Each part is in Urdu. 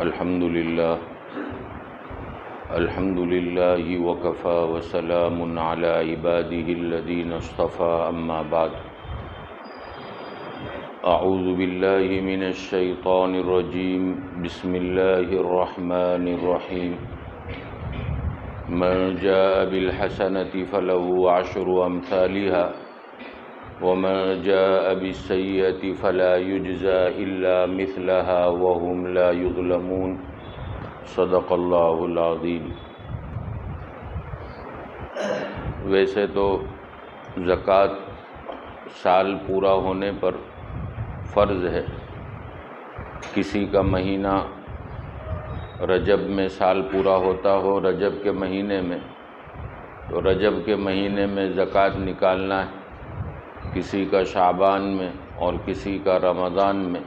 الحمد لله وكفى وسلام على عباده الذين اصطفى أما بعد أعوذ بالله من الشيطان الرجيم بسم الله الرحمن الرحيم من جاء بالحسنة فله عشر أمثالها ومن جاء بالسيئة فلا يجزى إلا مثلها وهم لا يظلمون صدق اللہ العظیم۔ ویسے تو زکوٰۃ سال پورا ہونے پر فرض ہے۔ کسی کا مہینہ رجب میں سال پورا ہوتا ہو، رجب کے مہینے میں، تو رجب کے مہینے میں زکوٰۃ نکالنا ہے، کسی کا شعبان میں اور کسی کا رمضان میں۔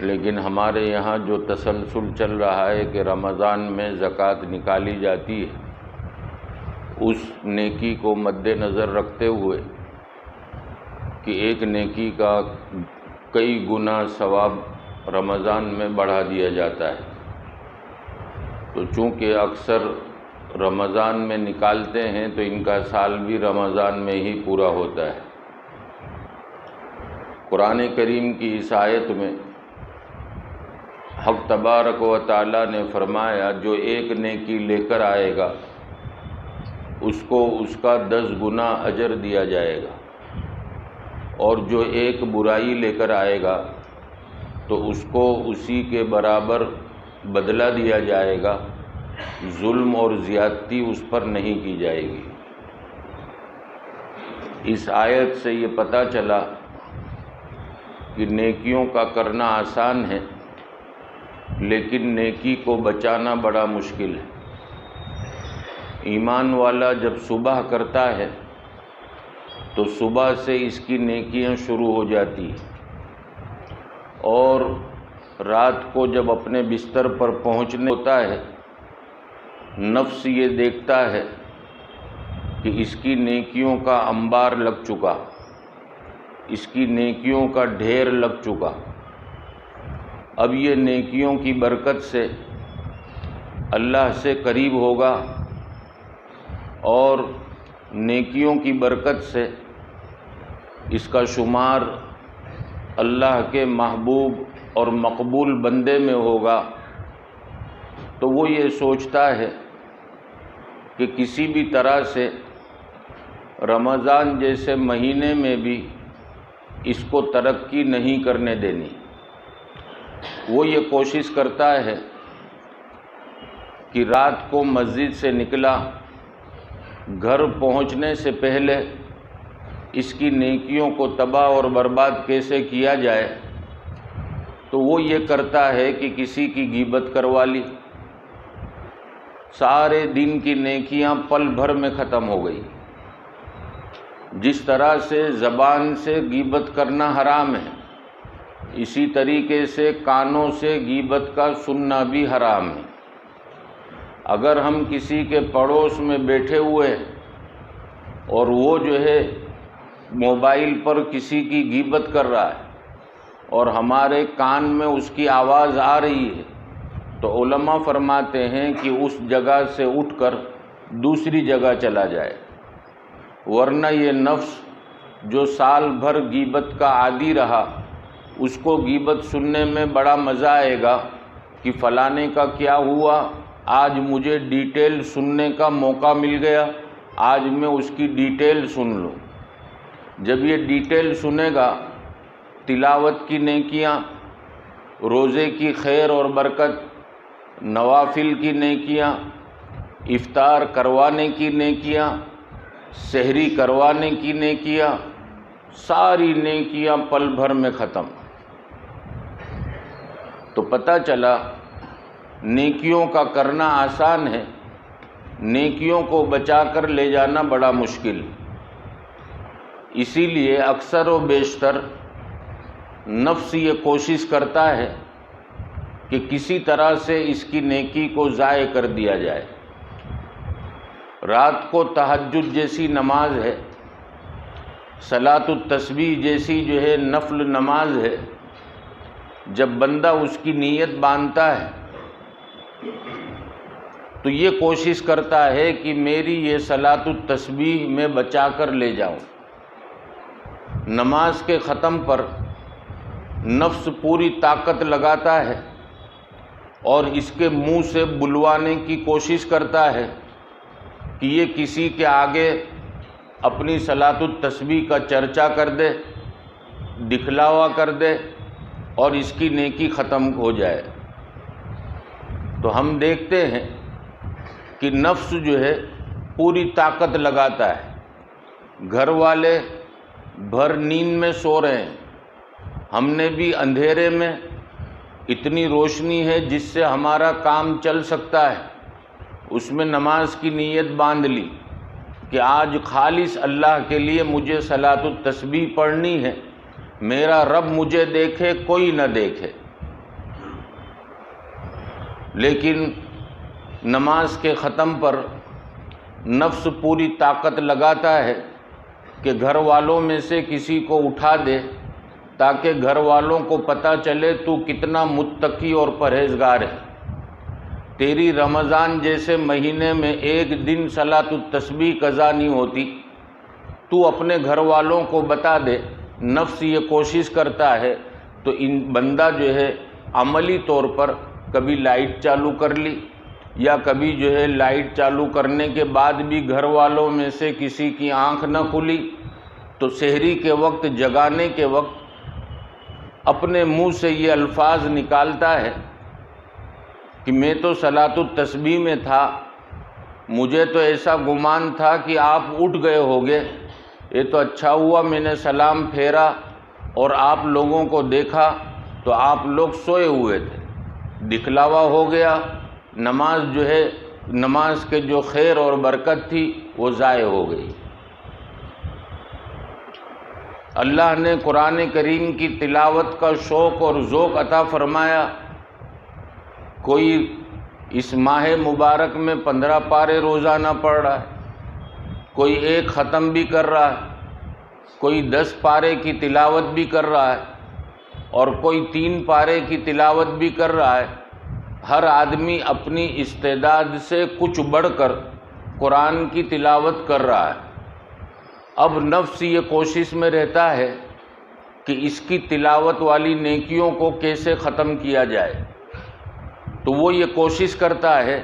لیکن ہمارے یہاں جو تسلسل چل رہا ہے کہ رمضان میں زکوٰۃ نکالی جاتی ہے، اس نیکی کو مد نظر رکھتے ہوئے کہ ایک نیکی کا کئی گنا ثواب رمضان میں بڑھا دیا جاتا ہے، تو چونکہ اکثر رمضان میں نکالتے ہیں تو ان کا سال بھی رمضان میں ہی پورا ہوتا ہے۔ قرآن کریم کی اس آیت میں حق تبارک و تعالیٰ نے فرمایا جو ایک نیکی لے کر آئے گا اس کو اس کا 10 گنا اجر دیا جائے گا، اور جو ایک برائی لے کر آئے گا تو اس کو اسی کے برابر بدلہ دیا جائے گا، ظلم اور زیادتی اس پر نہیں کی جائے گی۔ اس آیت سے یہ پتہ چلا کہ نیکیوں کا کرنا آسان ہے، لیکن نیکی کو بچانا بڑا مشکل ہے۔ ایمان والا جب صبح کرتا ہے تو صبح سے اس کی نیکیاں شروع ہو جاتی ہیں، اور رات کو جب اپنے بستر پر پہنچنے ہوتا ہے نفس یہ دیکھتا ہے کہ اس کی نیکیوں کا انبار لگ چکا، اس کی نیکیوں کا ڈھیر لگ چکا۔ اب یہ نیکیوں کی برکت سے اللہ سے قریب ہوگا، اور نیکیوں کی برکت سے اس کا شمار اللہ کے محبوب اور مقبول بندے میں ہوگا۔ تو وہ یہ سوچتا ہے کہ کسی بھی طرح سے رمضان جیسے مہینے میں بھی اس کو ترقی نہیں کرنے دینی۔ وہ یہ کوشش کرتا ہے کہ رات کو مسجد سے نکلا، گھر پہنچنے سے پہلے اس کی نیکیوں کو تباہ اور برباد کیسے کیا جائے، تو وہ یہ کرتا ہے کہ کسی کی غیبت کروا لی، سارے دن کی نیکیاں پل بھر میں ختم ہو گئی۔ جس طرح سے زبان سے غیبت کرنا حرام ہے، اسی طریقے سے کانوں سے غیبت کا سننا بھی حرام ہے۔ اگر ہم کسی کے پڑوس میں بیٹھے ہوئے اور وہ جو ہے موبائل پر کسی کی غیبت کر رہا ہے اور ہمارے کان میں اس کی آواز آ رہی ہے، تو علماء فرماتے ہیں کہ اس جگہ سے اٹھ کر دوسری جگہ چلا جائے، ورنہ یہ نفس جو سال بھر غیبت کا عادی رہا، اس کو غیبت سننے میں بڑا مزہ آئے گا کہ فلانے کا کیا ہوا، آج مجھے ڈیٹیل سننے کا موقع مل گیا، آج میں اس کی ڈیٹیل سن لوں۔ جب یہ ڈیٹیل سنے گا، تلاوت کی نیکیاں، روزے کی خیر اور برکت، نوافل کی نیکیاں، افطار کروانے کی نیکیاں، سحری کروانے کی نیکیاں، ساری نیکیاں پل بھر میں ختم۔ تو پتہ چلا نیکیوں کا کرنا آسان ہے، نیکیوں کو بچا کر لے جانا بڑا مشکل۔ اسی لیے اکثر و بیشتر نفس یہ کوشش کرتا ہے کہ کسی طرح سے اس کی نیکی کو ضائع کر دیا جائے۔ رات کو تہجد جیسی نماز ہے، صلاۃ التسبیح جیسی جو ہے نفل نماز ہے، جب بندہ اس کی نیت باندھتا ہے تو یہ کوشش کرتا ہے کہ میری یہ صلاۃ التسبیح میں بچا کر لے جاؤں۔ نماز کے ختم پر نفس پوری طاقت لگاتا ہے اور اس کے منہ سے بلوانے کی کوشش کرتا ہے کہ یہ کسی کے آگے اپنی صلاۃ التسبیح کا چرچا کر دے، دکھلاوا کر دے اور اس کی نیکی ختم ہو جائے۔ تو ہم دیکھتے ہیں کہ نفس جو ہے پوری طاقت لگاتا ہے۔ گھر والے بھر نیند میں سو رہے ہیں، ہم نے بھی اندھیرے میں اتنی روشنی ہے جس سے ہمارا کام چل سکتا ہے، اس میں نماز کی نیت باندھ لی کہ آج خالص اللہ کے لیے مجھے صلاۃ التسبیح پڑھنی ہے، میرا رب مجھے دیکھے کوئی نہ دیکھے۔ لیکن نماز کے ختم پر نفس پوری طاقت لگاتا ہے کہ گھر والوں میں سے کسی کو اٹھا دے تاکہ گھر والوں کو پتہ چلے تو کتنا متقی اور پرہیزگار ہے۔ تیری رمضان جیسے مہینے میں ایک دن صلاۃ التسبیح قضا نہیں ہوتی، تو اپنے گھر والوں کو بتا دے۔ نفس یہ کوشش کرتا ہے تو بندہ جو ہے عملی طور پر کبھی لائٹ چالو کر لی، یا کبھی جو ہے لائٹ چالو کرنے کے بعد بھی گھر والوں میں سے کسی کی آنکھ نہ کھلی تو سحری کے وقت، جگانے کے وقت اپنے منہ سے یہ الفاظ نکالتا ہے کہ میں تو صلاۃ التسبیح میں تھا، مجھے تو ایسا گمان تھا کہ آپ اٹھ گئے ہوگے، یہ تو اچھا ہوا میں نے سلام پھیرا اور آپ لوگوں کو دیکھا تو آپ لوگ سوئے ہوئے تھے، دکھلاوا ہو گیا، نماز جو ہے، نماز کے جو خیر اور برکت تھی وہ ضائع ہو گئی۔ اللہ نے قرآن کریم کی تلاوت کا شوق اور ذوق عطا فرمایا۔ کوئی اس ماہ مبارک میں 15 پارے روزانہ پڑھ رہا ہے، کوئی ایک ختم بھی کر رہا ہے، کوئی 10 پارے کی تلاوت بھی کر رہا ہے اور کوئی 3 پارے کی تلاوت بھی کر رہا ہے۔ ہر آدمی اپنی استعداد سے کچھ بڑھ کر قرآن کی تلاوت کر رہا ہے۔ اب نفس یہ کوشش میں رہتا ہے کہ اس کی تلاوت والی نیکیوں کو کیسے ختم کیا جائے، تو وہ یہ کوشش کرتا ہے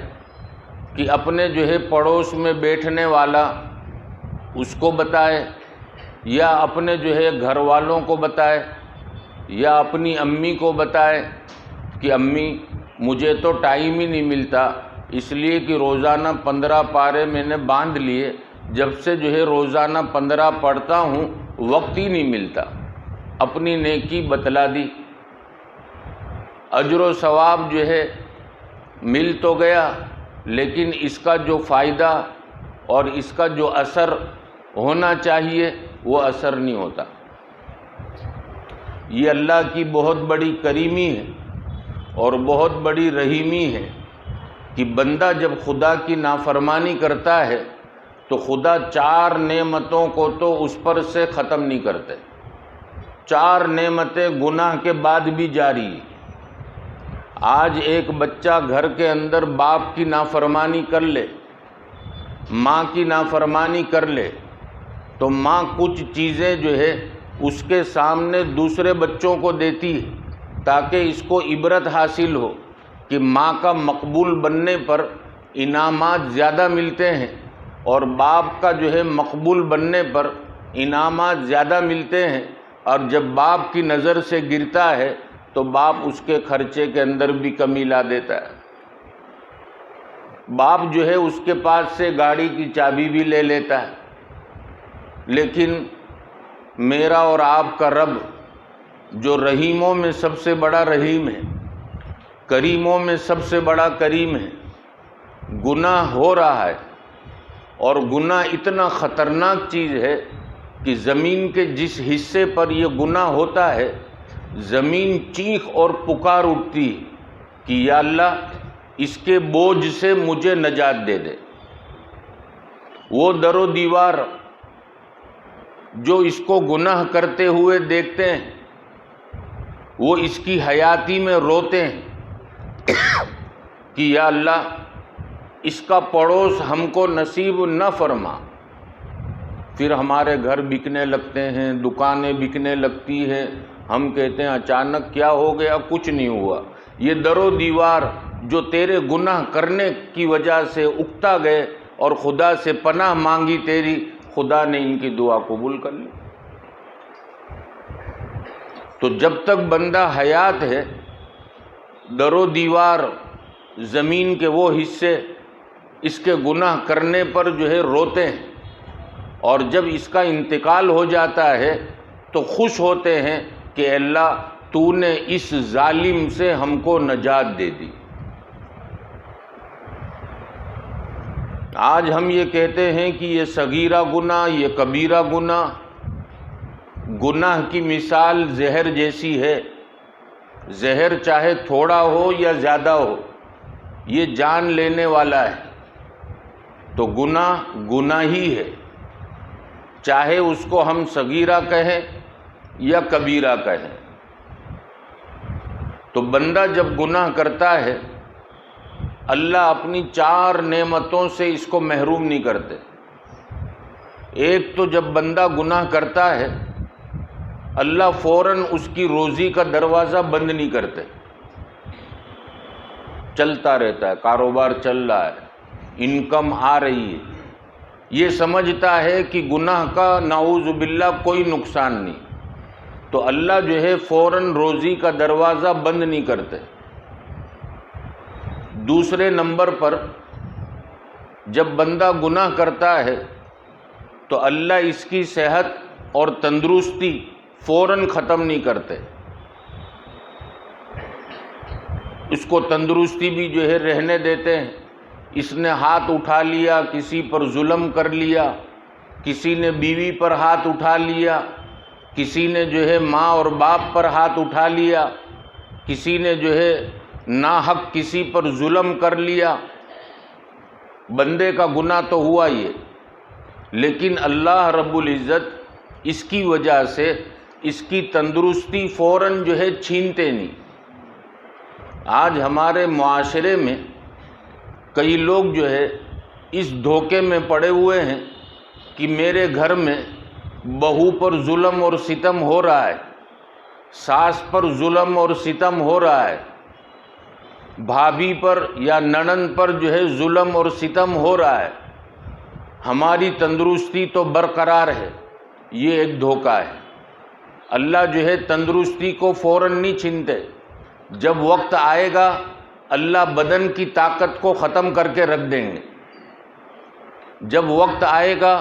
کہ اپنے جو ہے پڑوس میں بیٹھنے والا اس کو بتائے، یا اپنے جو ہے گھر والوں کو بتائے، یا اپنی امی کو بتائے کہ امی مجھے تو ٹائم ہی نہیں ملتا، اس لیے کہ روزانہ 15 پارے میں نے باندھ لیے، جب سے جو ہے روزانہ 15 پڑھتا ہوں وقت ہی نہیں ملتا۔ اپنی نیکی بتلا دی، اجر و ثواب جو ہے مل تو گیا، لیکن اس کا جو فائدہ اور اس کا جو اثر ہونا چاہیے وہ اثر نہیں ہوتا۔ یہ اللہ کی بہت بڑی کریمی ہے اور بہت بڑی رحیمی ہے کہ بندہ جب خدا کی نافرمانی کرتا ہے تو خدا 4 نعمتوں کو تو اس پر سے ختم نہیں کرتے۔ 4 نعمتیں گناہ کے بعد بھی جاری ہیں۔ آج ایک بچہ گھر کے اندر باپ کی نافرمانی کر لے، ماں کی نافرمانی کر لے، تو ماں کچھ چیزیں جو ہے اس کے سامنے دوسرے بچوں کو دیتی ہے تاکہ اس کو عبرت حاصل ہو کہ ماں کا مقبول بننے پر انعامات زیادہ ملتے ہیں، اور باپ کا جو ہے مقبول بننے پر انعامات زیادہ ملتے ہیں، اور جب باپ کی نظر سے گرتا ہے تو باپ اس کے خرچے کے اندر بھی کمی لا دیتا ہے۔ باپ جو ہے اس کے پاس سے گاڑی کی چابی بھی لے لیتا ہے۔ لیکن میرا اور آپ کا رب جو رحیموں میں سب سے بڑا رحیم ہے، کریموں میں سب سے بڑا کریم ہے، گناہ ہو رہا ہے، اور گناہ اتنا خطرناک چیز ہے کہ زمین کے جس حصے پر یہ گناہ ہوتا ہے زمین چیخ اور پکار اٹھتی ہے کہ یا اللہ اس کے بوجھ سے مجھے نجات دے دے۔ وہ در و دیوار جو اس کو گناہ کرتے ہوئے دیکھتے ہیں وہ اس کی حیاتی میں روتے ہیں کہ یا اللہ اس کا پڑوس ہم کو نصیب نہ فرما. پھر ہمارے گھر بکنے لگتے ہیں، دکانیں بکنے لگتی ہیں، ہم کہتے ہیں اچانک کیا ہو گیا؟ کچھ نہیں ہوا. یہ در و دیوار جو تیرے گناہ کرنے کی وجہ سے اکتا گئے اور خدا سے پناہ مانگی تیری، خدا نے ان کی دعا قبول کر لی. تو جب تک بندہ حیات ہے، در و دیوار زمین کے وہ حصے اس کے گناہ کرنے پر جو ہے روتے ہیں، اور جب اس کا انتقال ہو جاتا ہے تو خوش ہوتے ہیں کہ اللہ تو نے اس ظالم سے ہم کو نجات دے دی. آج ہم یہ کہتے ہیں کہ یہ صغیرہ گناہ، یہ کبیرہ گناہ. گناہ کی مثال زہر جیسی ہے. زہر چاہے تھوڑا ہو یا زیادہ ہو، یہ جان لینے والا ہے. تو گناہ گناہ ہی ہے، چاہے اس کو ہم صغیرہ کہیں یا کبیرہ کہیں. تو بندہ جب گناہ کرتا ہے، اللہ اپنی 4 نعمتوں سے اس کو محروم نہیں کرتے. ایک تو جب بندہ گناہ کرتا ہے، اللہ فوراً اس کی روزی کا دروازہ بند نہیں کرتے، چلتا رہتا ہے، کاروبار چل رہا ہے، انکم آ رہی ہے. یہ سمجھتا ہے کہ گناہ کا نعوذ باللہ کوئی نقصان نہیں، تو اللہ جو ہے فوراً روزی کا دروازہ بند نہیں کرتے. دوسرے نمبر پر جب بندہ گناہ کرتا ہے تو اللہ اس کی صحت اور تندرستی فوراً ختم نہیں کرتے. اس کو تندرستی بھی جو ہے رہنے دیتے ہیں. اس نے ہاتھ اٹھا لیا، کسی پر ظلم کر لیا، کسی نے بیوی پر ہاتھ اٹھا لیا، کسی نے جو ہے ماں اور باپ پر ہاتھ اٹھا لیا، کسی نے جو ہے ناحق کسی پر ظلم کر لیا. بندے کا گناہ تو ہوا ہی ہے، لیکن اللہ رب العزت اس کی وجہ سے اس کی تندرستی فوراً جو ہے چھینتے نہیں. آج ہمارے معاشرے میں کئی لوگ جو ہے اس دھوکے میں پڑے ہوئے ہیں کہ میرے گھر میں بہو پر ظلم اور ستم ہو رہا ہے، ساس پر ظلم اور ستم ہو رہا ہے، بھابھی پر یا ننند پر جو ہے ظلم اور ستم ہو رہا ہے، ہماری تندرستی تو برقرار ہے. یہ ایک دھوکہ ہے. اللہ جو ہے تندرستی کو فوراً نہیں چھینتے. جب وقت آئے گا اللہ بدن کی طاقت کو ختم کر کے رکھ دیں گے. جب وقت آئے گا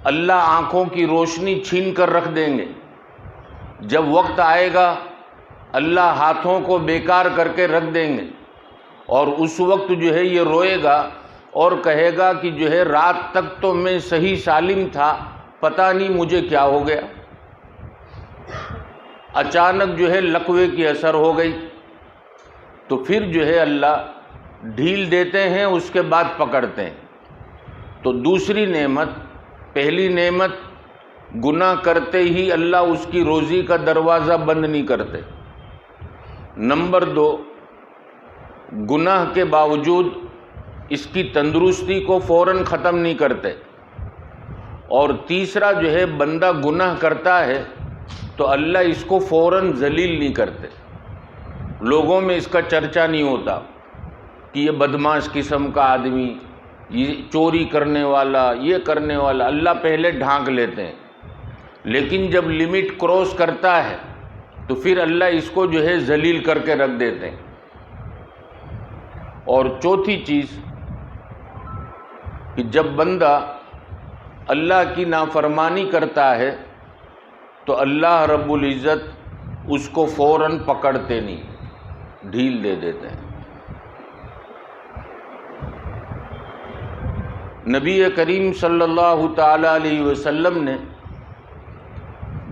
اللہ آنکھوں کی روشنی چھین کر رکھ دیں گے. جب وقت آئے گا اللہ ہاتھوں کو بیکار کر کے رکھ دیں گے، اور اس وقت جو ہے یہ روئے گا اور کہے گا کہ جو ہے رات تک تو میں صحیح سالم تھا، پتہ نہیں مجھے کیا ہو گیا، اچانک جو ہے لقوے کی اثر ہو گئی. تو پھر جو ہے اللہ ڈھیل دیتے ہیں، اس کے بعد پکڑتے ہیں. تو دوسری نعمت، پہلی نعمت گناہ کرتے ہی اللہ اس کی روزی کا دروازہ بند نہیں کرتے. نمبر 2، گناہ کے باوجود اس کی تندرستی کو فوراً ختم نہیں کرتے. اور تیسرا جو ہے بندہ گناہ کرتا ہے تو اللہ اس کو فوراً ذلیل نہیں کرتے. لوگوں میں اس کا چرچا نہیں ہوتا کہ یہ بدماش قسم کا آدمی، یہ چوری کرنے والا، یہ کرنے والا. اللہ پہلے ڈھانک لیتے ہیں، لیکن جب لمٹ کراس کرتا ہے تو پھر اللہ اس کو جو ہے ذلیل کر کے رکھ دیتے ہیں. اور چوتھی چیز کہ جب بندہ اللہ کی نافرمانی کرتا ہے تو اللہ رب العزت اس کو فوراً پکڑتے نہیں، ڈھیل دے دیتے ہیں. نبی کریم صلی اللہ تعالی علیہ وسلم نے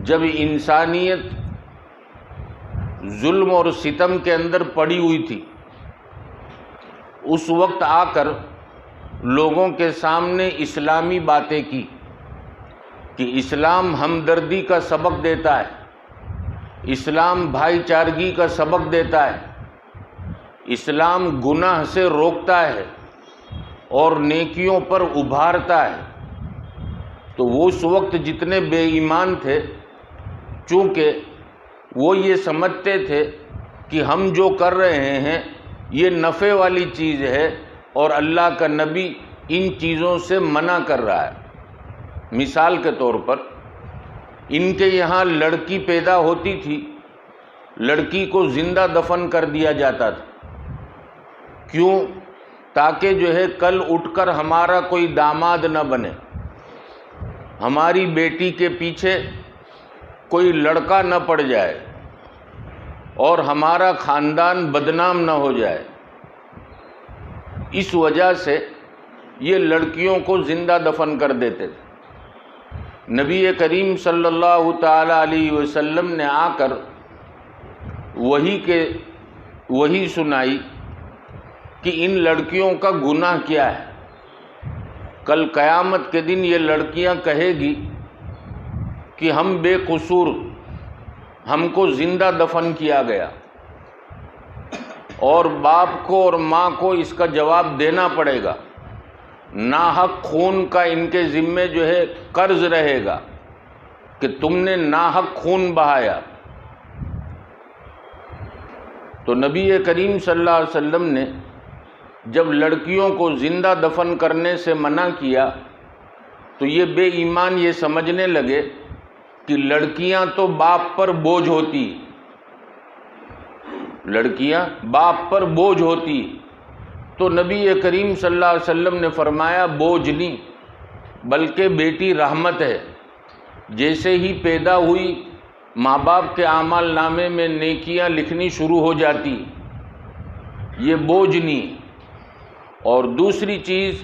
جب انسانیت ظلم اور ستم کے اندر پڑی ہوئی تھی، اس وقت آ کر لوگوں کے سامنے اسلامی باتیں کی کہ اسلام ہمدردی کا سبق دیتا ہے، اسلام بھائی چارگی کا سبق دیتا ہے، اسلام گناہ سے روکتا ہے اور نیکیوں پر ابھارتا ہے۔ تو وہ اس وقت جتنے بے ایمان تھے، چونکہ وہ یہ سمجھتے تھے کہ ہم جو کر رہے ہیں یہ نفع والی چیز ہے اور اللہ کا نبی ان چیزوں سے منع کر رہا ہے۔ مثال کے طور پر ان کے یہاں لڑکی پیدا ہوتی تھی، لڑکی کو زندہ دفن کر دیا جاتا تھا۔ کیوں؟ تاکہ جو ہے کل اٹھ کر ہمارا کوئی داماد نہ بنے، ہماری بیٹی کے پیچھے کوئی لڑکا نہ پڑ جائے اور ہمارا خاندان بدنام نہ ہو جائے۔ اس وجہ سے یہ لڑکیوں کو زندہ دفن کر دیتے تھے۔ نبی کریم صلی اللہ تعالی علیہ وسلم نے آ کر وہی سنائی کہ ان لڑکیوں کا گناہ کیا ہے۔ کل قیامت کے دن یہ لڑکیاں کہے گی کہ ہم بے قصور، ہم کو زندہ دفن کیا گیا، اور باپ کو اور ماں کو اس کا جواب دینا پڑے گا۔ ناحق خون کا ان کے ذمے جو ہے قرض رہے گا کہ تم نے ناحق خون بہایا۔ تو نبی کریم صلی اللہ علیہ وسلم نے جب لڑکیوں کو زندہ دفن کرنے سے منع کیا تو یہ بے ایمان یہ سمجھنے لگے کہ لڑکیاں تو باپ پر بوجھ ہوتی، لڑکیاں باپ پر بوجھ ہوتی۔ تو نبی کریم صلی اللہ علیہ وسلم نے فرمایا بوجھ نہیں بلکہ بیٹی رحمت ہے۔ جیسے ہی پیدا ہوئی ماں باپ کے اعمال نامے میں نیکیاں لکھنی شروع ہو جاتی، یہ بوجھ نہیں۔ اور دوسری چیز،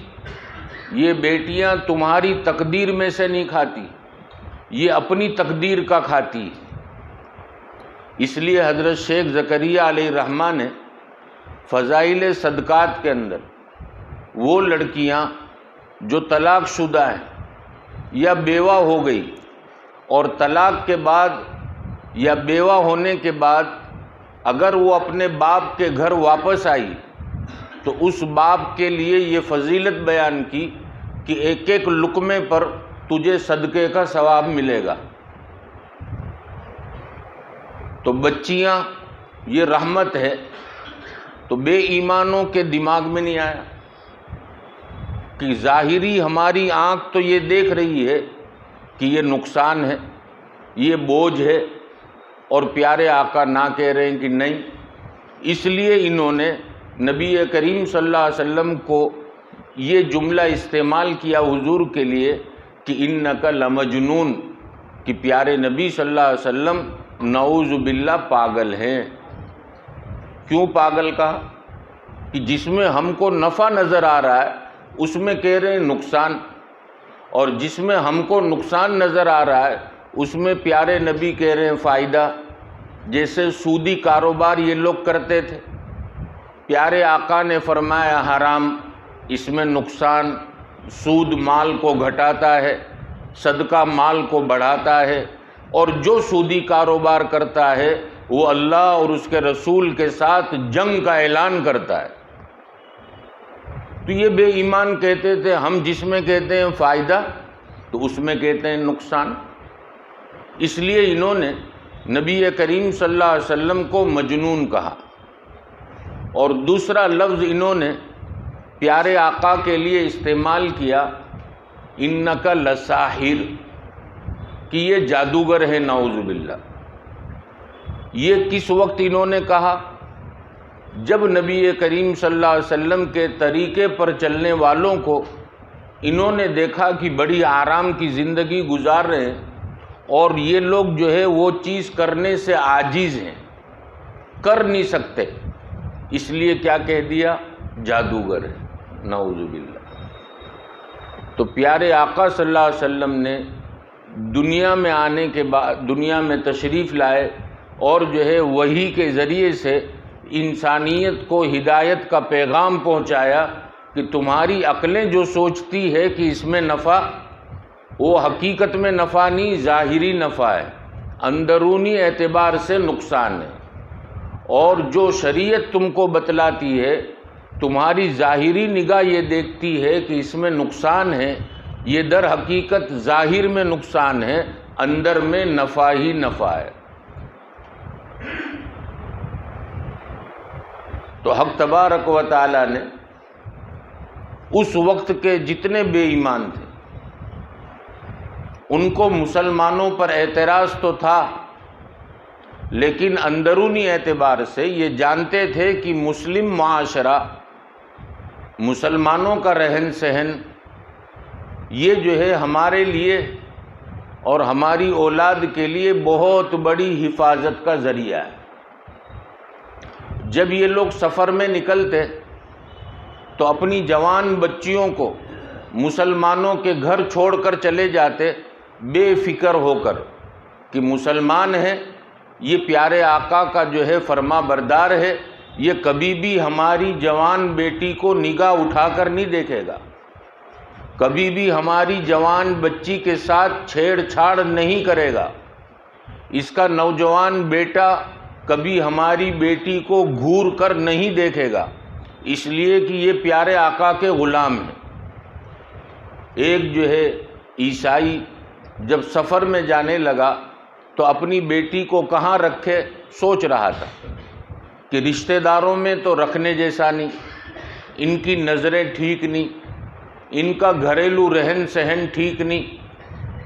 یہ بیٹیاں تمہاری تقدیر میں سے نہیں کھاتی، یہ اپنی تقدیر کا کھاتی۔ اس لیے حضرت شیخ زکریا علیہ الرحمہ نے فضائل صدقات کے اندر وہ لڑکیاں جو طلاق شدہ ہیں یا بیوہ ہو گئی اور طلاق کے بعد یا بیوہ ہونے کے بعد اگر وہ اپنے باپ کے گھر واپس آئی تو اس باپ کے لیے یہ فضیلت بیان کی کہ ایک ایک لقمے پر تجھے صدقے کا ثواب ملے گا۔ تو بچیاں یہ رحمت ہے۔ تو بے ایمانوں کے دماغ میں نہیں آیا کہ ظاہری ہماری آنکھ تو یہ دیکھ رہی ہے کہ یہ نقصان ہے، یہ بوجھ ہے، اور پیارے آقا نہ کہہ رہے ہیں کہ نہیں۔ اس لیے انہوں نے نبی کریم صلی اللہ علیہ وسلم کو یہ جملہ استعمال کیا حضور کے لیے کہ انک لمجنون، کہ پیارے نبی صلی اللہ علیہ وسلم نعوذ باللہ پاگل ہیں۔ کیوں پاگل کہا؟ کہ جس میں ہم کو نفع نظر آ رہا ہے اس میں کہہ رہے ہیں نقصان، اور جس میں ہم کو نقصان نظر آ رہا ہے اس میں پیارے نبی کہہ رہے ہیں فائدہ۔ جیسے سودی کاروبار یہ لوگ کرتے تھے، پیارے آقا نے فرمایا حرام، اس میں نقصان، سود مال کو گھٹاتا ہے، صدقہ مال کو بڑھاتا ہے، اور جو سودی کاروبار کرتا ہے وہ اللہ اور اس کے رسول کے ساتھ جنگ کا اعلان کرتا ہے۔ تو یہ بے ایمان کہتے تھے ہم جس میں کہتے ہیں فائدہ تو اس میں کہتے ہیں نقصان۔ اس لیے انہوں نے نبی کریم صلی اللہ علیہ وسلم کو مجنون کہا، اور دوسرا لفظ انہوں نے پیارے آقا کے لیے استعمال کیا انک لساحر، کہ یہ جادوگر ہے نعوذ باللہ۔ یہ کس وقت انہوں نے کہا؟ جب نبی کریم صلی اللہ علیہ وسلم کے طریقے پر چلنے والوں کو انہوں نے دیکھا کہ بڑی آرام کی زندگی گزار رہے ہیں اور یہ لوگ جو ہے وہ چیز کرنے سے عاجز ہیں، کر نہیں سکتے، اس لیے کیا کہہ دیا؟ جادوگر ہے نعوذ باللہ۔ تو پیارے آقا صلی اللہ علیہ وسلم نے دنیا میں آنے کے بعد دنیا میں تشریف لائے اور جو ہے وحی کے ذریعے سے انسانیت کو ہدایت کا پیغام پہنچایا کہ تمہاری عقلیں جو سوچتی ہے کہ اس میں نفع، وہ حقیقت میں نفع نہیں، ظاہری نفع ہے۔ اندرونی اعتبار سے نقصان ہے، اور جو شریعت تم کو بتلاتی ہے تمہاری ظاہری نگاہ یہ دیکھتی ہے کہ اس میں نقصان ہے، یہ در حقیقت ظاہر میں نقصان ہے، اندر میں نفع ہی نفع ہے۔ تو حق تبارک و تعالی نے اس وقت کے جتنے بے ایمان تھے ان کو مسلمانوں پر اعتراض تو تھا، لیکن اندرونی اعتبار سے یہ جانتے تھے کہ مسلم معاشرہ، مسلمانوں کا رہن سہن، یہ جو ہے ہمارے لیے اور ہماری اولاد کے لیے بہت بڑی حفاظت کا ذریعہ ہے۔ جب یہ لوگ سفر میں نکلتے تو اپنی جوان بچیوں کو مسلمانوں کے گھر چھوڑ کر چلے جاتے، بے فکر ہو کر کہ مسلمان ہے، یہ پیارے آقا کا جو ہے فرما بردار ہے، یہ کبھی بھی ہماری جوان بیٹی کو نگاہ اٹھا کر نہیں دیکھے گا، کبھی بھی ہماری جوان بچی کے ساتھ چھیڑ چھاڑ نہیں کرے گا، اس کا نوجوان بیٹا کبھی ہماری بیٹی کو گھور کر نہیں دیکھے گا، اس لیے کہ یہ پیارے آقا کے غلام ہیں۔ ایک جو ہے عیسائی جب سفر میں جانے لگا تو اپنی بیٹی کو کہاں رکھے سوچ رہا تھا کہ رشتہ داروں میں تو رکھنے جیسا نہیں، ان کی نظریں ٹھیک نہیں، ان کا گھریلو رہن سہن ٹھیک نہیں،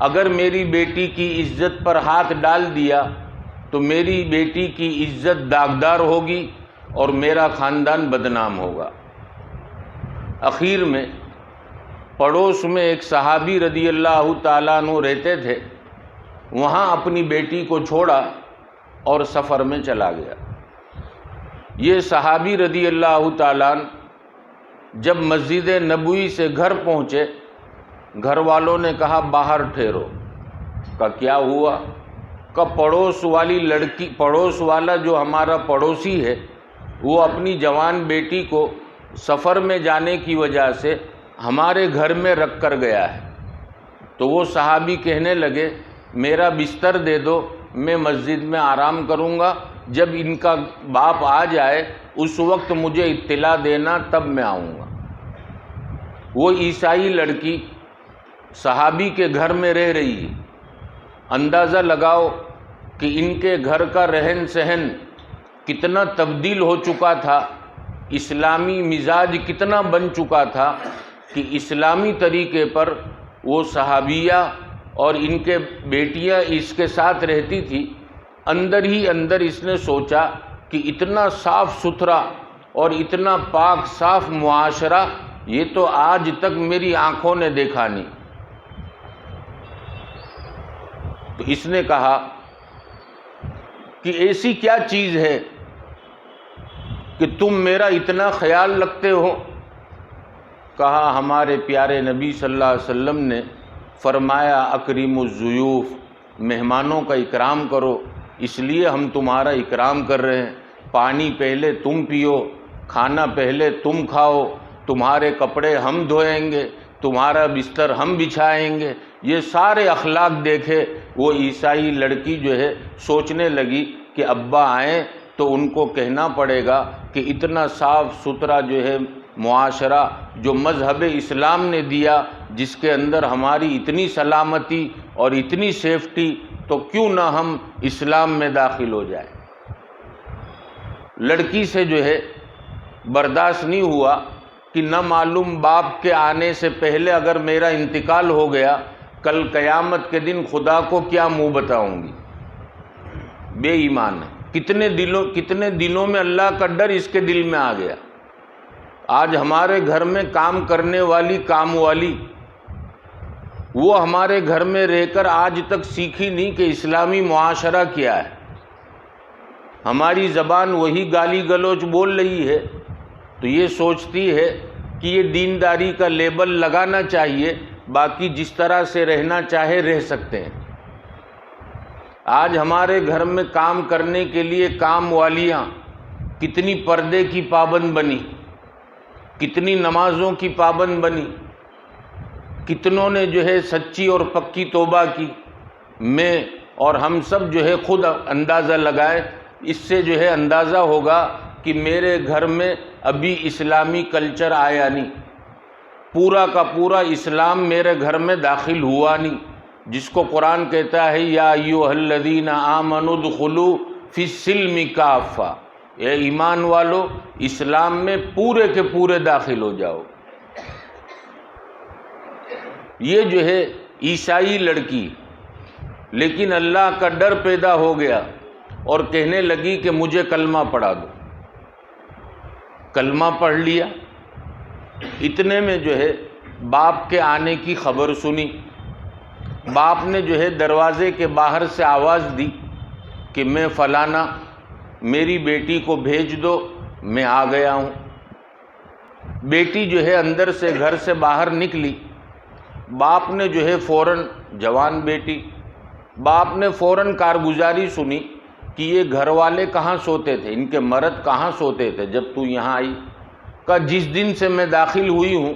اگر میری بیٹی کی عزت پر ہاتھ ڈال دیا تو میری بیٹی کی عزت داغدار ہوگی اور میرا خاندان بدنام ہوگا۔ اخیر میں پڑوس میں ایک صحابی رضی اللہ تعالیٰ عنہ رہتے تھے، وہاں اپنی بیٹی کو چھوڑا اور سفر میں چلا گیا۔ یہ صحابی رضی اللہ تعالیٰ عنہ جب مسجد نبوی سے گھر پہنچے، گھر والوں نے کہا باہر ٹھہرو۔ کہا کیا ہوا؟ کہ پڑوس والی لڑکی، پڑوس والا جو ہمارا پڑوسی ہے وہ اپنی جوان بیٹی کو سفر میں جانے کی وجہ سے ہمارے گھر میں رکھ کر گیا ہے۔ تو وہ صحابی کہنے لگے میرا بستر دے دو، میں مسجد میں آرام کروں گا، جب ان کا باپ آ جائے اس وقت مجھے اطلاع دینا، تب میں آؤں گا۔ وہ عیسائی لڑکی صحابی کے گھر میں رہ رہی ہے، اندازہ لگاؤ کہ ان کے گھر کا رہن سہن کتنا تبدیل ہو چکا تھا، اسلامی مزاج کتنا بن چکا تھا کہ اسلامی طریقے پر وہ صحابیہ اور ان کے بیٹیاں اس کے ساتھ رہتی تھی۔ اندر ہی اندر اس نے سوچا کہ اتنا صاف ستھرا اور اتنا پاک صاف معاشرہ یہ تو آج تک میری آنکھوں نے دیکھا نہیں۔ تو اس نے کہا کہ ایسی کیا چیز ہے کہ تم میرا اتنا خیال رکھتے ہو؟ کہا ہمارے پیارے نبی صلی اللہ علیہ وسلم نے فرمایا اکریم الضیوف، مہمانوں کا اکرام کرو، اس لیے ہم تمہارا اکرام کر رہے ہیں۔ پانی پہلے تم پیو، کھانا پہلے تم کھاؤ، تمہارے کپڑے ہم دھوئیں گے، تمہارا بستر ہم بچھائیں گے۔ یہ سارے اخلاق دیکھے وہ عیسائی لڑکی جو ہے سوچنے لگی کہ ابا آئیں تو ان کو کہنا پڑے گا کہ اتنا صاف ستھرا جو ہے معاشرہ جو مذہب اسلام نے دیا، جس کے اندر ہماری اتنی سلامتی اور اتنی سیفٹی، تو کیوں نہ ہم اسلام میں داخل ہو جائیں۔ لڑکی سے جو ہے برداشت نہیں ہوا کہ نہ معلوم باپ کے آنے سے پہلے اگر میرا انتقال ہو گیا، کل قیامت کے دن خدا کو کیا منہ بتاؤں گی۔ بے ایمان ہے، کتنے دنوں میں اللہ کا ڈر اس کے دل میں آ گیا۔ آج ہمارے گھر میں کام کرنے والی کام والی، وہ ہمارے گھر میں رہ کر آج تک سیکھی نہیں کہ اسلامی معاشرہ کیا ہے۔ ہماری زبان وہی گالی گلوچ بول رہی ہے تو یہ سوچتی ہے کہ یہ دینداری کا لیبل لگانا چاہیے، باقی جس طرح سے رہنا چاہے رہ سکتے ہیں۔ آج ہمارے گھر میں کام کرنے کے لیے کام والیاں کتنی پردے کی پابند بنی، کتنی نمازوں کی پابند بنی، کتنوں نے جو ہے سچی اور پکی توبہ کی۔ میں اور ہم سب جو ہے خود اندازہ لگائیں، اس سے جو ہے اندازہ ہوگا کہ میرے گھر میں ابھی اسلامی کلچر آیا نہیں، پورا کا پورا اسلام میرے گھر میں داخل ہوا نہیں، جس کو قرآن کہتا ہے یا ایھا الذین آمنوا ادخلوا فی السلم کافہ، اے ایمان والو اسلام میں پورے کے پورے داخل ہو جاؤ۔ یہ جو ہے عیسائی لڑکی، لیکن اللہ کا ڈر پیدا ہو گیا اور کہنے لگی کہ مجھے کلمہ پڑھا دو۔ کلمہ پڑھ لیا، اتنے میں جو ہے باپ کے آنے کی خبر سنی۔ باپ نے جو ہے دروازے کے باہر سے آواز دی کہ میں فلانا، میری بیٹی کو بھیج دو، میں آ گیا ہوں۔ بیٹی جو ہے اندر سے گھر سے باہر نکلی، باپ نے جو ہے فوراً، جوان بیٹی، باپ نے فوراً کارگزاری سنی کہ یہ گھر والے کہاں سوتے تھے، ان کے مرد کہاں سوتے تھے جب تو یہاں آئی؟ کہا جس دن سے میں داخل ہوئی ہوں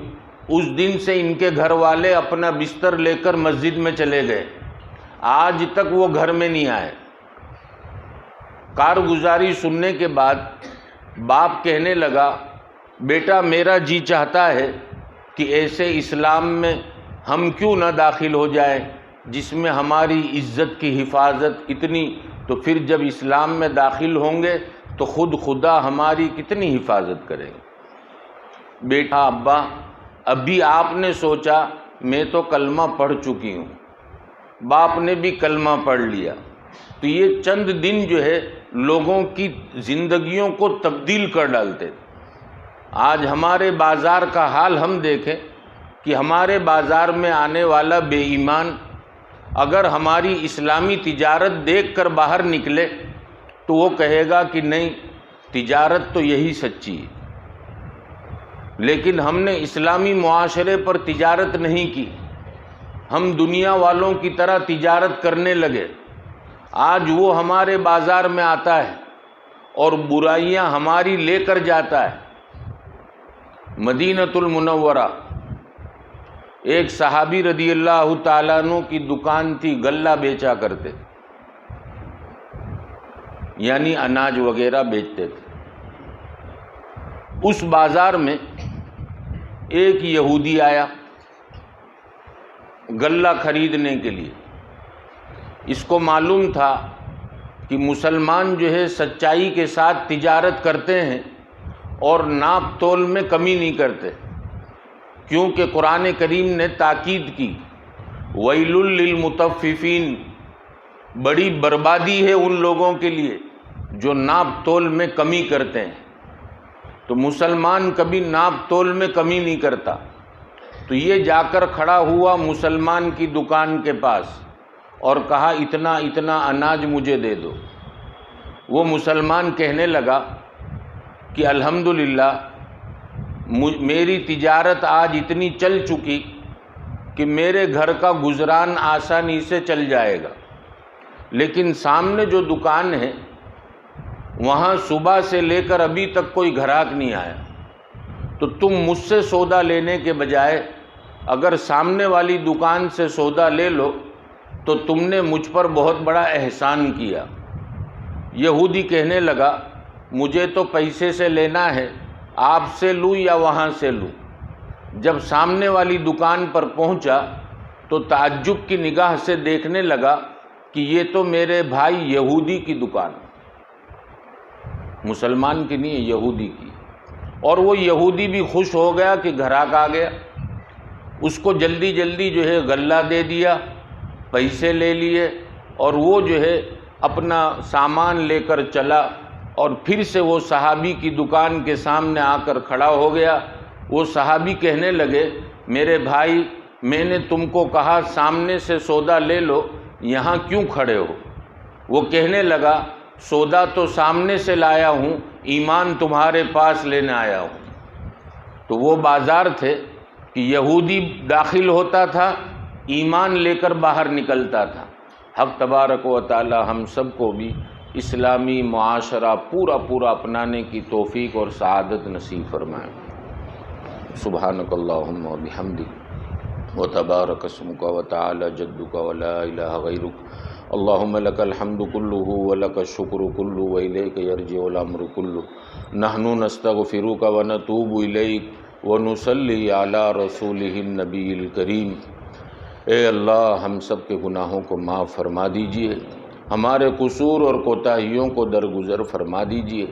اس دن سے ان کے گھر والے اپنا بستر لے کر مسجد میں چلے گئے، آج تک وہ گھر میں نہیں آئے۔ کارگزاری سننے کے بعد باپ کہنے لگا بیٹا میرا جی چاہتا ہے کہ ایسے اسلام میں ہم کیوں نہ داخل ہو جائیں جس میں ہماری عزت کی حفاظت اتنی، تو پھر جب اسلام میں داخل ہوں گے تو خود خدا ہماری کتنی حفاظت کرے گا۔ بیٹا ابا ابھی آپ نے سوچا میں تو کلمہ پڑھ چکی ہوں، باپ نے بھی کلمہ پڑھ لیا۔ تو یہ چند دن جو ہے لوگوں کی زندگیوں کو تبدیل کر ڈالتے تھے۔ آج ہمارے بازار کا حال ہم دیکھیں کہ ہمارے بازار میں آنے والا بے ایمان اگر ہماری اسلامی تجارت دیکھ کر باہر نکلے تو وہ کہے گا کہ نہیں، تجارت تو یہی سچی ہے، لیکن ہم نے اسلامی معاشرے پر تجارت نہیں کی، ہم دنیا والوں کی طرح تجارت کرنے لگے۔ آج وہ ہمارے بازار میں آتا ہے اور برائیاں ہماری لے کر جاتا ہے۔ مدینۃ المنورہ ایک صحابی رضی اللہ تعالیٰ عنہ کی دکان تھی، غلہ بیچا کرتے تھے، یعنی اناج وغیرہ بیچتے تھے۔ اس بازار میں ایک یہودی آیا غلہ خریدنے کے لیے۔ اس کو معلوم تھا کہ مسلمان جو ہے سچائی کے ساتھ تجارت کرتے ہیں اور ناپ تول میں کمی نہیں کرتے، کیونکہ قرآن کریم نے تاکید کی ویل للمطففین، بڑی بربادی ہے ان لوگوں کے لیے جو ناپ تول میں کمی کرتے ہیں۔ تو مسلمان کبھی ناپ تول میں کمی نہیں کرتا۔ تو یہ جا کر کھڑا ہوا مسلمان کی دکان کے پاس اور کہا اتنا اتنا اناج مجھے دے دو۔ وہ مسلمان کہنے لگا کہ الحمدللہ میری تجارت آج اتنی چل چکی کہ میرے گھر کا گزران آسانی سے چل جائے گا، لیکن سامنے جو دکان ہے وہاں صبح سے لے کر ابھی تک کوئی گھراک نہیں آیا، تو تم مجھ سے سودا لینے کے بجائے اگر سامنے والی دکان سے سودا لے لو تو تم نے مجھ پر بہت بڑا احسان کیا۔ یہودی کہنے لگا مجھے تو پیسے سے لینا ہے، آپ سے لوں یا وہاں سے لوں؟ جب سامنے والی دکان پر پہنچا تو تعجب کی نگاہ سے دیکھنے لگا کہ یہ تو میرے بھائی یہودی کی دکان، مسلمان کی نہیں، یہودی کی۔ اور وہ یہودی بھی خوش ہو گیا کہ گھراک آ گیا، اس کو جلدی جلدی جو ہے غلہ دے دیا، پیسے لے لیے، اور وہ جو ہے اپنا سامان لے کر چلا، اور پھر سے وہ صحابی کی دکان کے سامنے آ کر کھڑا ہو گیا۔ وہ صحابی کہنے لگے میرے بھائی میں نے تم کو کہا سامنے سے سودا لے لو، یہاں کیوں کھڑے ہو؟ وہ کہنے لگا سودا تو سامنے سے لایا ہوں، ایمان تمہارے پاس لینے آیا ہوں۔ تو وہ بازار تھے کہ یہودی داخل ہوتا تھا، ایمان لے کر باہر نکلتا تھا۔ حق تبارک و تعالی ہم سب کو بھی اسلامی معاشرہ پورا اپنانے کی توفیق اور سعادت نصیب فرمائے۔ سبحانک اللہم و بحمدک و تبارک اسمک و تعالی جدک و لا الہ غیرک اللہم لک الحمد کلہ ولک الشکر کلہ والیک یرجع الامر کلہ نحن نستغفرک ونتوب الیک ونصلی علی رسولہ النبی الکریم۔ اے اللہ ہم سب کے گناہوں کو معاف فرما دیجئے، ہمارے قصور اور کوتاہیوں کو درگزر فرما دیجئے،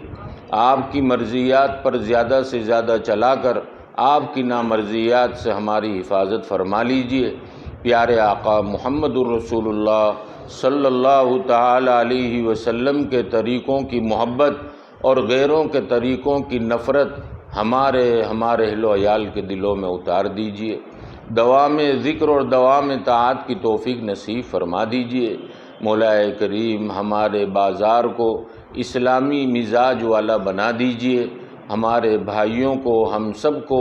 آپ کی مرضیات پر زیادہ سے زیادہ چلا کر آپ کی نامرضیات سے ہماری حفاظت فرما لیجئے۔ پیارے آقا محمد الرسول اللہ صلی اللہ تعالی علیہ وسلم کے طریقوں کی محبت اور غیروں کے طریقوں کی نفرت ہمارے اہل و عیال کے دلوں میں اتار دیجئے، دوام ذکر اور دوام طاعت کی توفیق نصیب فرما دیجئے۔ مولا کریم ہمارے بازار کو اسلامی مزاج والا بنا دیجئے، ہمارے بھائیوں کو ہم سب کو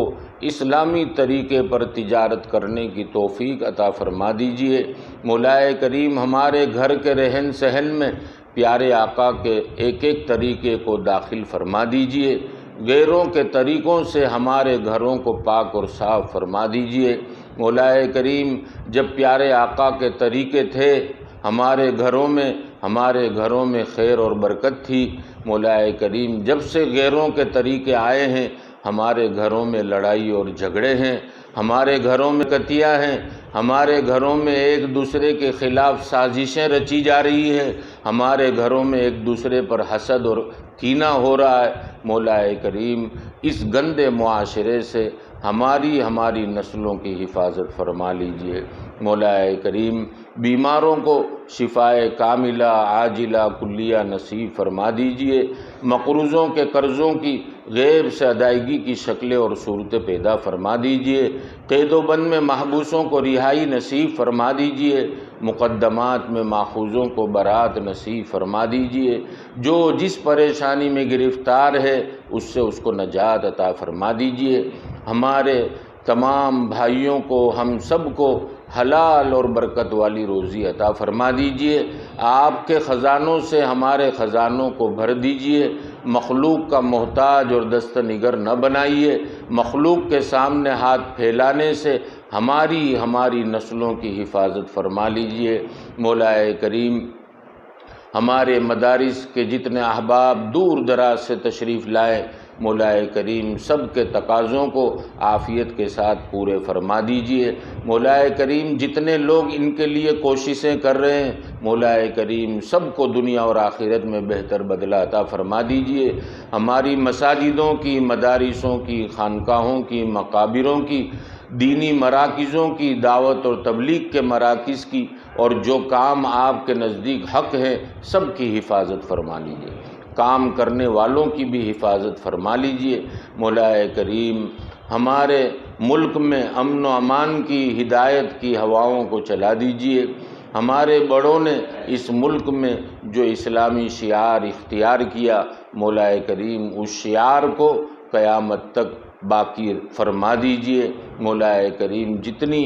اسلامی طریقے پر تجارت کرنے کی توفیق عطا فرما دیجئے۔ مولا کریم ہمارے گھر کے رہن سہن میں پیارے آقا کے ایک ایک طریقے کو داخل فرما دیجئے، غیروں کے طریقوں سے ہمارے گھروں کو پاک اور صاف فرما دیجئے۔ مولا کریم جب پیارے آقا کے طریقے تھے ہمارے گھروں میں خیر اور برکت تھی، مولا کریم جب سے غیروں کے طریقے آئے ہیں ہمارے گھروں میں لڑائی اور جھگڑے ہیں، ہمارے گھروں میں قتیاں ہیں، ہمارے گھروں میں ایک دوسرے کے خلاف سازشیں رچی جا رہی ہیں، ہمارے گھروں میں ایک دوسرے پر حسد اور کینہ ہو رہا ہے۔ مولا کریم اس گندے معاشرے سے ہماری نسلوں کی حفاظت فرما لیجئے۔ مولا کریم بیماروں کو شفائے کاملہ عاجلہ کلیہ نصیب فرما دیجئے، مقروضوں کے قرضوں کی غیب سے ادائیگی کی شکلیں اور صورتیں پیدا فرما دیجئے، قید و بند میں محبوسوں کو رہائی نصیب فرما دیجئے، مقدمات میں ماخوذوں کو برات نصیب فرما دیجئے، جو جس پریشانی میں گرفتار ہے اس کو نجات عطا فرما دیجئے۔ ہمارے تمام بھائیوں کو ہم سب کو حلال اور برکت والی روزی عطا فرما دیجئے، آپ کے خزانوں سے ہمارے خزانوں کو بھر دیجئے، مخلوق کا محتاج اور دست نگر نہ بنائیے، مخلوق کے سامنے ہاتھ پھیلانے سے ہماری نسلوں کی حفاظت فرما لیجئے۔ مولا کریم ہمارے مدارس کے جتنے احباب دور دراز سے تشریف لائے مولا کریم سب کے تقاضوں کو عافیت کے ساتھ پورے فرما دیجئے۔ مولا کریم جتنے لوگ ان کے لیے کوششیں کر رہے ہیں مولا کریم سب کو دنیا اور آخرت میں بہتر بدلہ عطا فرما دیجئے۔ ہماری مساجدوں کی، مدارسوں کی، خانقاہوں کی، مقابروں کی، دینی مراکزوں کی، دعوت اور تبلیغ کے مراکز کی اور جو کام آپ کے نزدیک حق ہیں سب کی حفاظت فرما لیجئے، کام کرنے والوں کی بھی حفاظت فرما لیجئے۔ مولا کریم ہمارے ملک میں امن و امان کی، ہدایت کی ہواؤں کو چلا دیجئے۔ ہمارے بڑوں نے اس ملک میں جو اسلامی شعار اختیار کیا مولا کریم اس شعار کو قیامت تک باقی فرما دیجئے۔ مولا کریم جتنی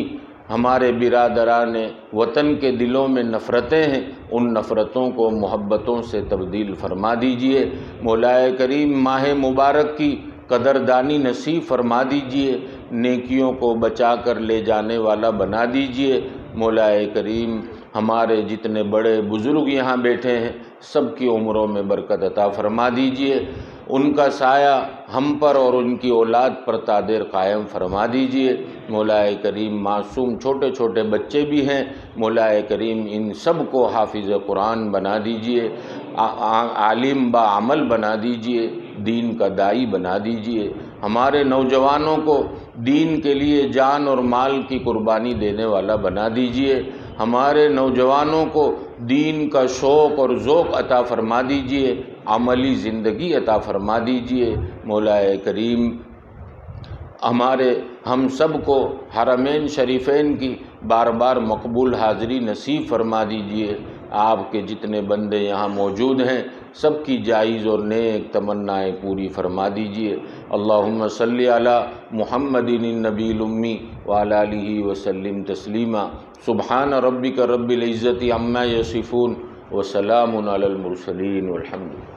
ہمارے برادران وطن کے دلوں میں نفرتیں ہیں ان نفرتوں کو محبتوں سے تبدیل فرما دیجئے۔ مولا کریم ماہ مبارک کی قدردانی نصیب فرما دیجئے، نیکیوں کو بچا کر لے جانے والا بنا دیجئے۔ مولا کریم ہمارے جتنے بڑے بزرگ یہاں بیٹھے ہیں سب کی عمروں میں برکت عطا فرما دیجئے، ان کا سایہ ہم پر اور ان کی اولاد پر تا دیر قائم فرما دیجئے۔ مولا کریم معصوم چھوٹے چھوٹے بچے بھی ہیں مولا کریم ان سب کو حافظ قرآن بنا دیجئے، عالم با عمل بنا دیجئے، دین کا داعی بنا دیجئے۔ ہمارے نوجوانوں کو دین کے لیے جان اور مال کی قربانی دینے والا بنا دیجئے، ہمارے نوجوانوں کو دین کا شوق اور ذوق عطا فرما دیجئے، عملی زندگی عطا فرما دیجئے۔ مولا کریم ہم سب کو حرمین شریفین کی بار بار مقبول حاضری نصیب فرما دیجئے۔ آپ کے جتنے بندے یہاں موجود ہیں سب کی جائز اور نیک تمنائیں پوری فرما دیجئے۔ اللہم صلی علی محمد النبی الامی وعلی آلہ وسلم تسلیما۔ سبحان ربک رب العزت عما یصفون وسلام علی المرسلین والحمد للہ۔